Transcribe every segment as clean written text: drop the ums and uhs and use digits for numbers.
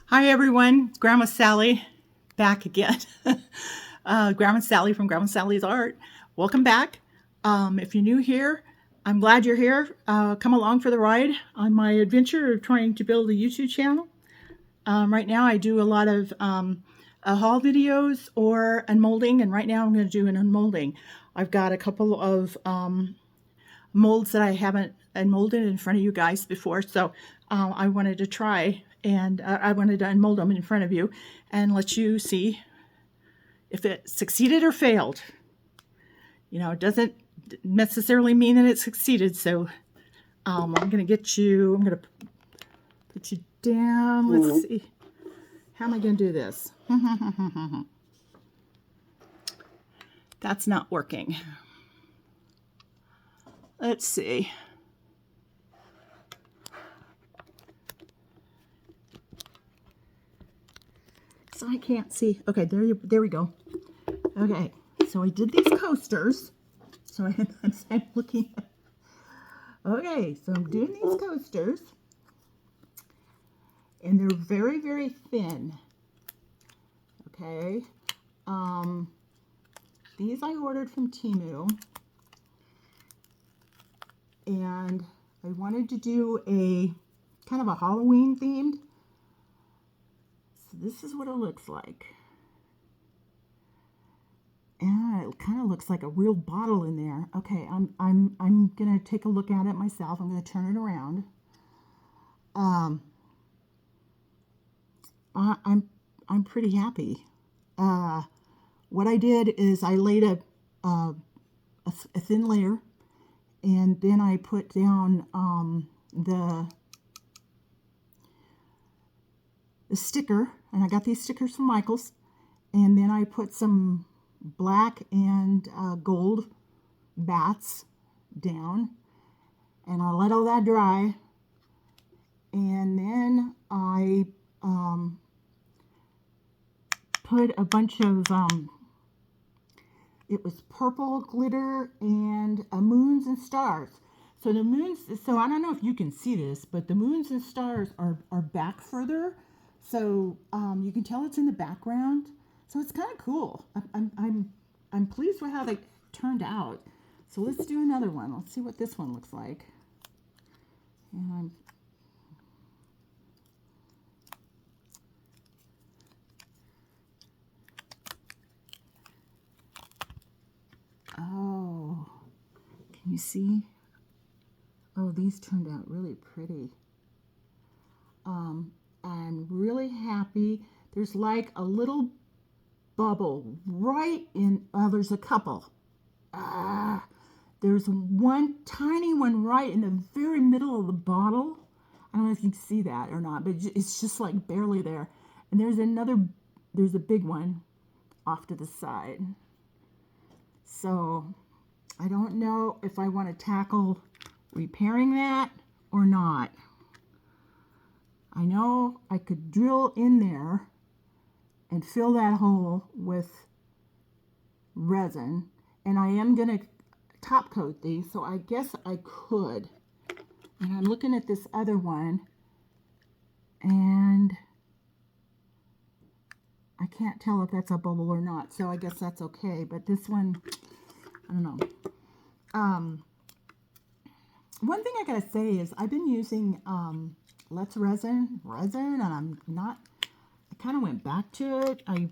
Hi everyone, Grandma Sally back again. Grandma Sally from Grandma Sally's Art. Welcome back. If you're new here, I'm glad you're here. Come along for the ride on my adventure of trying to build a YouTube channel. Right now I do a lot of haul videos or unmolding, and right now I'm going to do an unmolding. I've got a couple of molds that I haven't unmolded in front of you guys before, so I wanted to try, and I wanted to unmold them in front of you and let you see if it succeeded or failed. You know, it doesn't necessarily mean that it succeeded, so I'm going to get you, I'm going to put you down. Let's see. How am I going to do this? That's not working. Let's see. So I can't see. Okay, there we go. Okay, so I did these coasters. So I'm looking at. Okay, so I'm doing these coasters, and they're very, very thin. Okay, these I ordered from Temu, and I wanted to do a kind of a Halloween themed. So this is what it looks like. And it kind of looks like a real bottle in there. Okay, I'm gonna take a look at it myself. I'm gonna turn it around. I'm pretty happy. What I did is I laid a thin layer, and then I put down the sticker, and I got these stickers from Michael's, and then I put some black and gold bats down, and I let all that dry, and then I put a bunch of it was purple glitter and moons and stars. So the moons, so I don't know if you can see this, but the moons and stars are back further, so you can tell it's in the background. So it's kind of cool. I'm pleased with how they turned out. So let's do another one. Let's see what this one looks like. And oh, can you see? Oh, these turned out really pretty. I'm really happy. There's like a little bubble right in, there's a couple. There's one tiny one right in the very middle of the bottle. I don't know if you can see that or not, but it's just like barely there. And there's a big one off to the side. So I don't know if I want to tackle repairing that or not. I know I could drill in there and fill that hole with resin, and I am going to top coat these, so I guess I could. And I'm looking at this other one, and I can't tell if that's a bubble or not, so I guess that's okay. But this one, I don't know. One thing I gotta say is I've been using Let's Resin, and I'm not, I kind of went back to it. I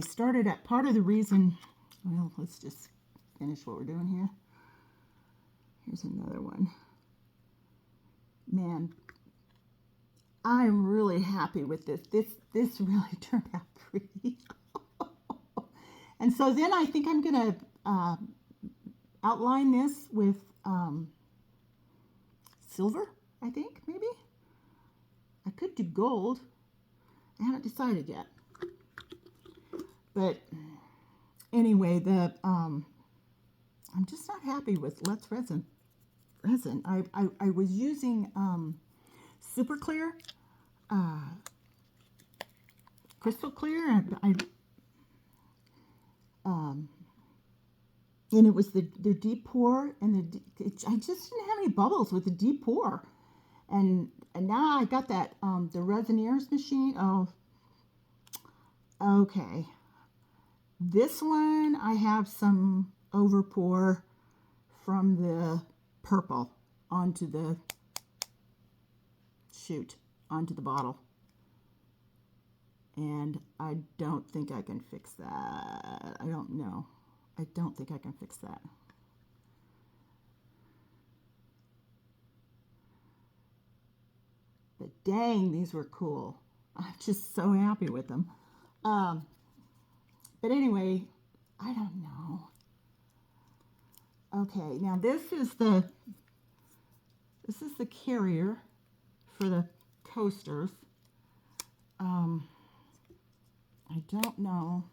started at part of the reason, well, let's just finish what we're doing here. Here's another one. Man, I'm really happy with this. This really turned out pretty. And so then I think I'm going to outline this with silver, I think, maybe. I could do gold. I haven't decided yet. But anyway, I'm just not happy with Let's Resin. I was using super clear, crystal clear, and it was the deep pour, and I just didn't have any bubbles with the deep pour. And now I got that the Resineers machine. Oh, okay. This one I have some overpour from the purple onto the onto the bottle. And I don't think I can fix that. I don't know. I don't think I can fix that. But dang, these were cool. I'm just so happy with them. Um, but anyway, I don't know. Okay, now this is the carrier for the coasters. I don't know.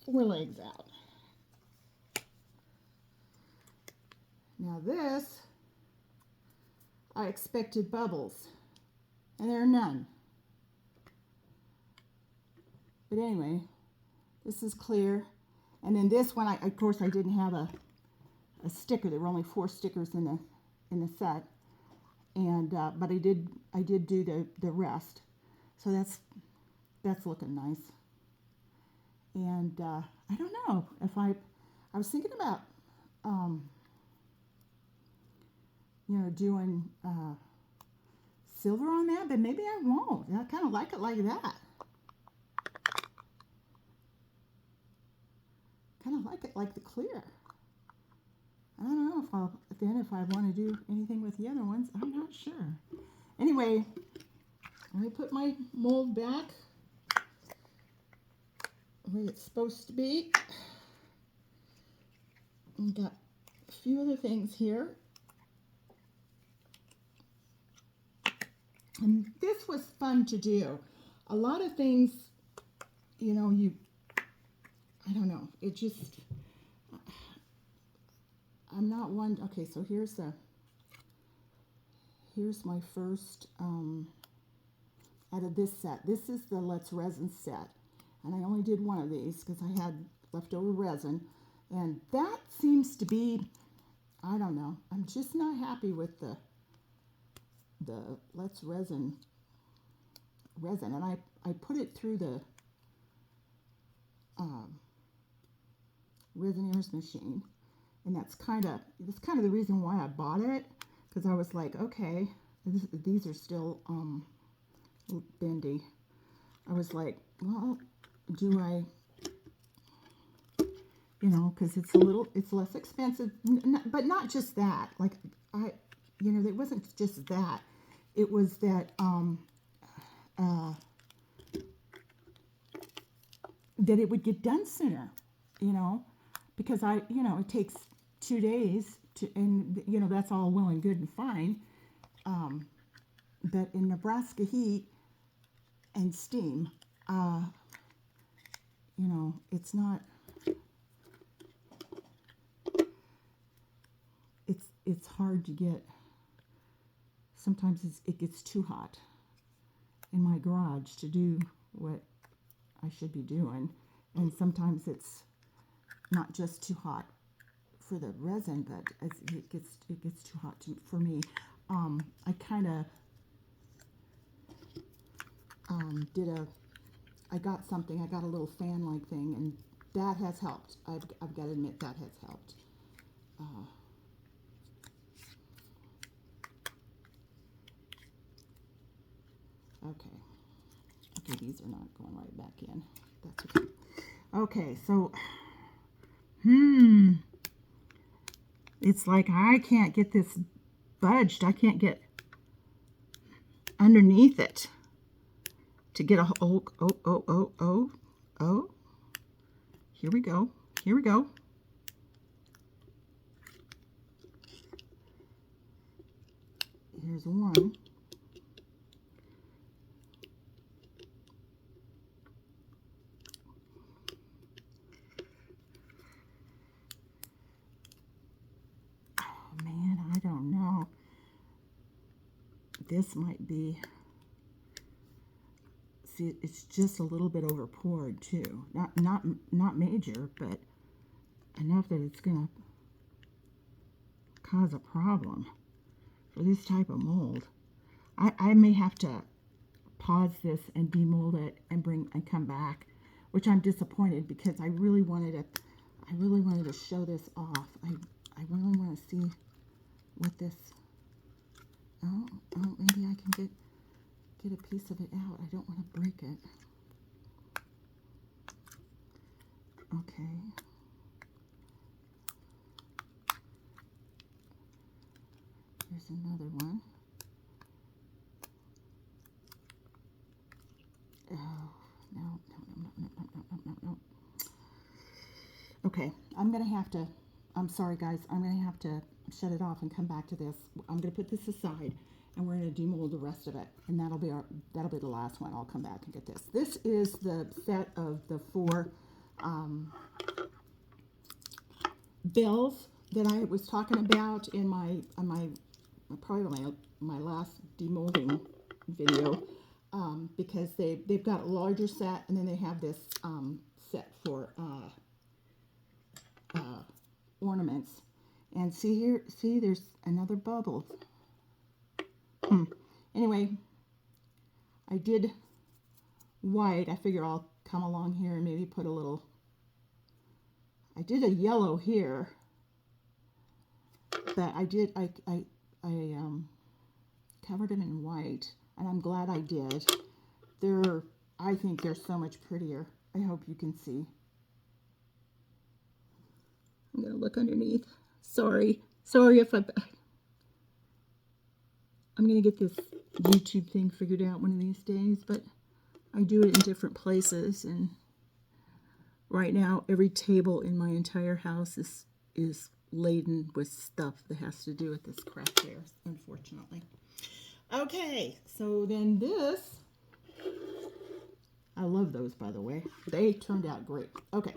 4 legs out. Now this, I expected bubbles, and there are none. But anyway, this is clear. And then this one, of course, I didn't have a sticker. There were only 4 stickers in the set, and but I did do the rest. So that's looking nice. And I don't know if I was thinking about doing silver on that, but maybe I won't. I kind of like it like that. Kind of like it like the clear. I don't know if I want to do anything with the other ones. I'm not sure. Anyway, let me put my mold back the way it's supposed to be. I've got a few other things here. And this was fun to do. A lot of things, I don't know. It just, I'm not one. Okay, so here's my first out of this set. This is the Let's Resin set. And I only did one of these because I had leftover resin. And that seems to be, I don't know. I'm just not happy with the Let's Resin. And I put it through the Resineers machine. And that's kind of the reason why I bought it, because I was like, okay, these are still bendy. I was like, well, do I, because it's less expensive, but not just that. Like it wasn't just that. It was that that it would get done sooner, because it takes 2 days to, and that's all well and good and fine. But in Nebraska heat and steam, it's not. It's hard to get. Sometimes it gets too hot in my garage to do what I should be doing, and sometimes it's not just too hot for the resin, but it gets too hot for me. I kind of I got a little fan-like thing, and that has helped. I've got to admit that has helped. Okay, these are not going right back in. That's okay. Okay, so, it's like I can't get this budged. I can't get underneath it to get a, oh. Here we go. Here's one. I don't know. This might be, see, it's just a little bit over poured too. Not major, but enough that it's going to cause a problem for this type of mold. I may have to pause this and demold it and come back, which I'm disappointed because I really wanted to show this off. I really want to see what this. Oh, maybe I can get a piece of it out. I don't want to break it. Okay. Here's another one. Oh, no. Okay, I'm sorry guys, I'm going to have to shut it off and come back to this. I'm going to put this aside and we're going to demold the rest of it. And that'll be the last one. I'll come back and get this. This is the set of the 4 bells that I was talking about in my last demolding video, because they've got a larger set and then they have this set for ornaments. And see there's another bubble. Anyway, I did white. I figure I'll come along here and maybe put a little. I did a yellow here, but I covered them in white, and I'm glad I did. I think they're so much prettier. I hope you can see. I'm gonna look underneath. Sorry if I'm gonna get this YouTube thing figured out one of these days, but I do it in different places, and right now every table in my entire house is laden with stuff that has to do with this craft fair, unfortunately. Okay, so then this, I love those, by the way. They turned out great. Okay,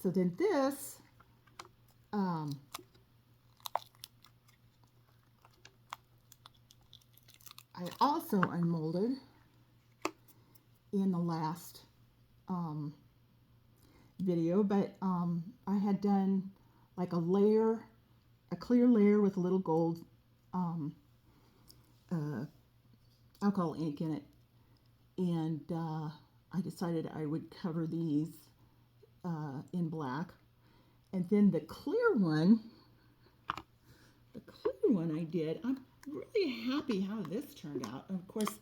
so then this, I also unmolded in the last video, but I had done like a clear layer with a little gold alcohol ink in it, and I decided I would cover these in black, and then the clear one I did. I'm really happy how this turned out. Of course,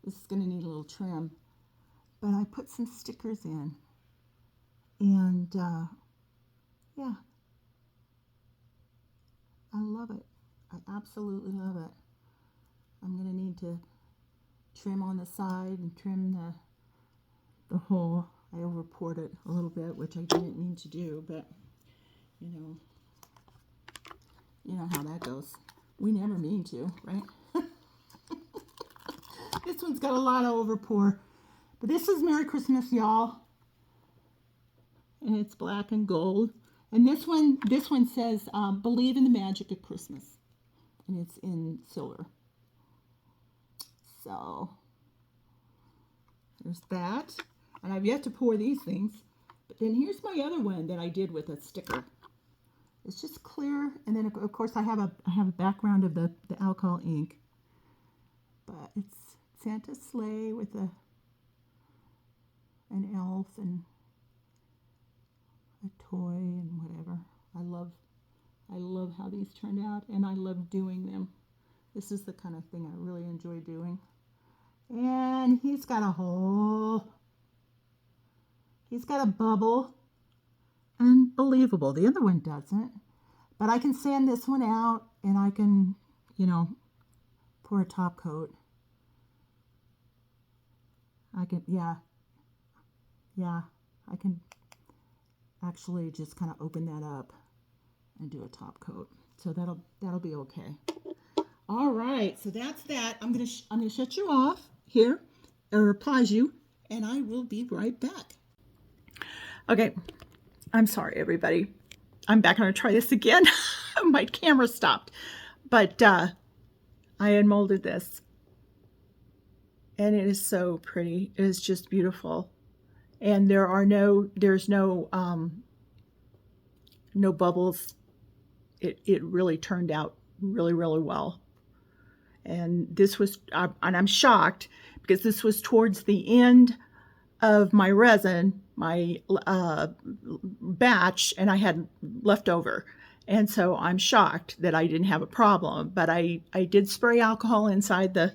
this is going to need a little trim, but I put some stickers in, and yeah, I love it. I absolutely love it. I'm going to need to trim on the side and trim the hole. I over poured it a little bit, which I didn't mean to do, but you know how that goes. We never mean to, right? This one's got a lot of over pour. But this is Merry Christmas, y'all. And it's black and gold. And this one says, believe in the magic of Christmas. And it's in silver. So, there's that. And I've yet to pour these things. But then here's my other one that I did with a sticker. It's just clear. And then, of course, I have a background of the alcohol ink. But it's Santa's sleigh with an elf and a toy and whatever. I love how these turned out, and I love doing them. This is the kind of thing I really enjoy doing. And he's got a hole. He's got a bubble. Unbelievable. The other one doesn't. But I can sand this one out, and I can, pour a top coat. I can, I can actually just kind of open that up and do a top coat. So that'll be okay. All right, so that's that. I'm gonna shut you off here, or pause you, and I will be right back. Okay, I'm sorry everybody. I'm back. I'm gonna try this again. My camera stopped, but I unmolded this. And it is so pretty. It is just beautiful. and there's no bubbles. It really turned out really, really well. And this was, and I'm shocked because this was towards the end of my resin, my batch, and I had leftover. And so I'm shocked that I didn't have a problem. But I did spray alcohol inside the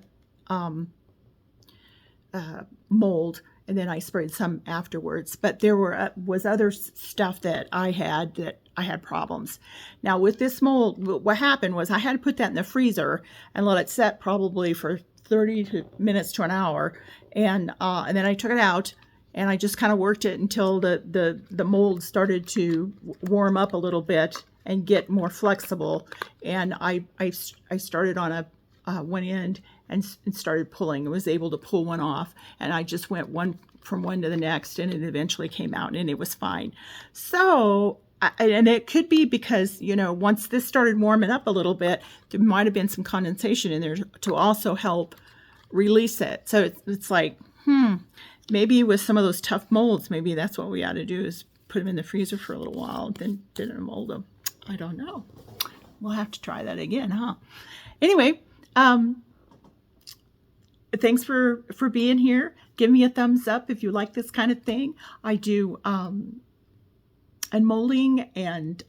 mold, and then I sprayed some afterwards. But there was other stuff that I had problems. Now with this mold, what happened was I had to put that in the freezer and let it set probably for 30 minutes to an hour, and then I took it out and I just kind of worked it until the mold started to warm up a little bit and get more flexible. And I started on one end and started pulling. I was able to pull one off, and I just went from one to the next, and it eventually came out, and it was fine. So, and it could be because, once this started warming up a little bit, there might have been some condensation in there to also help release it. So it's like, maybe with some of those tough molds, maybe that's what we ought to do, is put them in the freezer for a little while, then mold them. I don't know. We'll have to try that again, huh? Anyway, thanks for being here. Give me a thumbs up if you like this kind of thing. I do unmolding and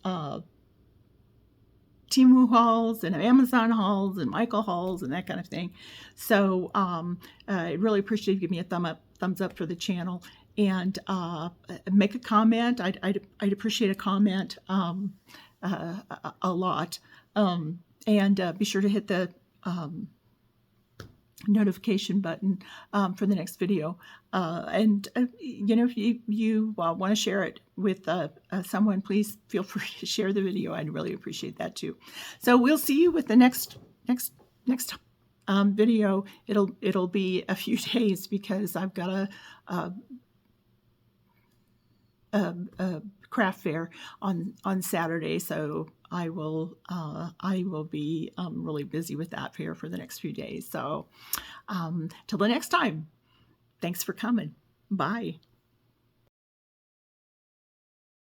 Temu hauls and Amazon hauls and Michael hauls and that kind of thing. So I really appreciate you giving me a thumbs up for the channel, and make a comment. I'd appreciate a comment a lot. And be sure to hit the notification button for the next video. And if you want to share it with someone, please feel free to share the video. I'd really appreciate that too. So we'll see you with the next video. It'll be a few days because I've got a craft fair on Saturday, so I will be really busy with that fair for the next few days. So till the next time, thanks for coming. Bye.